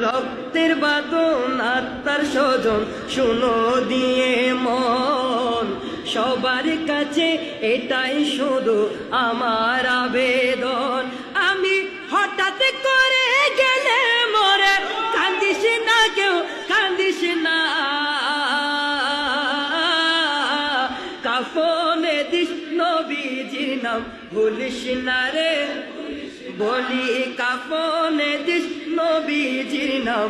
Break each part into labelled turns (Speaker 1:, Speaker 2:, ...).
Speaker 1: রক্তের বাঁধন আত্মার স্বজন শুনো দিয়ে মন, সবার কাছে এটাই শুধু আমার আবেদন। আমি হঠাৎ করে গেলে মরে কান্দিস না কেউ, কান্দিস না, কাফনে দিস নবীজির নাম ভুলিস না রে, বলি কাফনে দিস নবীজির নাম।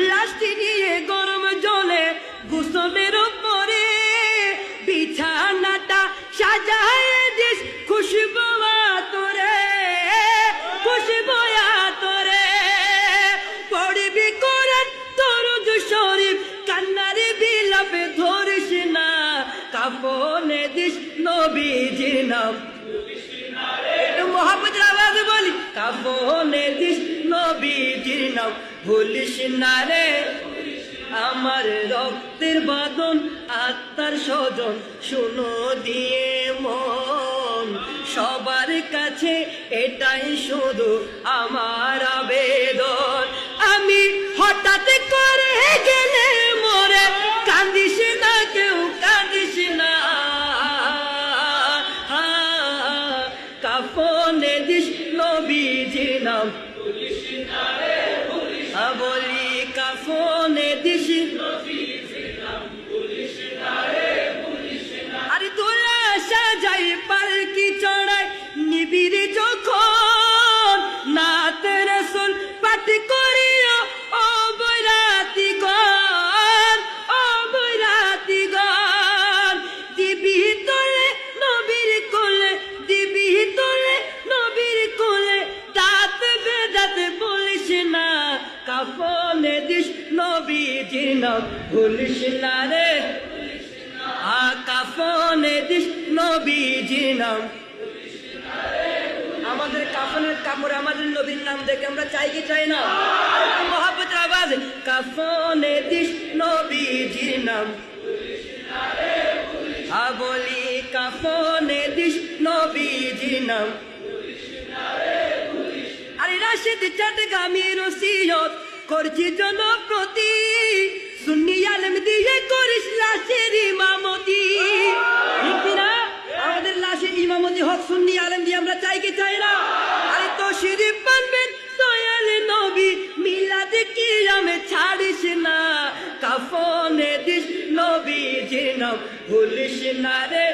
Speaker 1: লাশটি নিয়ে গরম জলে গোসলের পরে বিছানাটা সাজায় দিস খুশবু তোরে, খুশবু তোরে। পড়বি কোরআন দরুদ শরীফ কান্নার বিলাপে ধরিস না, কাফনে দিস নবীজির নাম। মোহাম্মদ আওয়াজ বলি কাফনে দিস নবীজির নাম ভুলিস না রে। আমার রক্তের বাঁধন আত্মার স্বজন শুনো দিয়ে মন, সবার কাছে এটাই শুধু আমার আবেদন। আমি হঠাৎ করে গেলে মরে কান্দিস না কেউ, কান্দিস না, কাফনে দিস নবীজির নাম। বলি কাফনে দিস, আরে তোলা সাজাই পালকি চড়াই নিবিড় যখন নাতে রাসূল পাঠ করিও ও বৈরাতি গণ, ও বৈরাতি গণ। দিবি তোলে নবীর কোলে, দিবি তোলে নবীর কোলে, দাঁত বেদাত বলিস না, কাফনে দিস নবীজির নাম ভুলিস না রে, কাফনে দিস নবীজির নাম। আমাদের কাফনের কাপড়ে আমাদের নবীর নাম দেখে আমরা চাই কি চাই না? মহব্বতের আওয়াজ কাফনে দিস নবীজির নাম। বলি কাফনে দিস নবীজির নাম। আরে রাশেদ চট্টগ্রামের ওসিয়ত করছি জনপ্রতি, সুন্নি আলেম দিয়ে করিস লাশের ইমামতি। ঠিক না? আমাদের লাশের ইমামতি হক সুন্নি আলেম দিয়ে আমরা চাই কি চাই না? আরে তো শরীফ পানবেন দয়াল নবী মিলাদ কিয়ামে ছাড়িস না, কাফনে দিস নবীজির নাম ভুলিস না রে।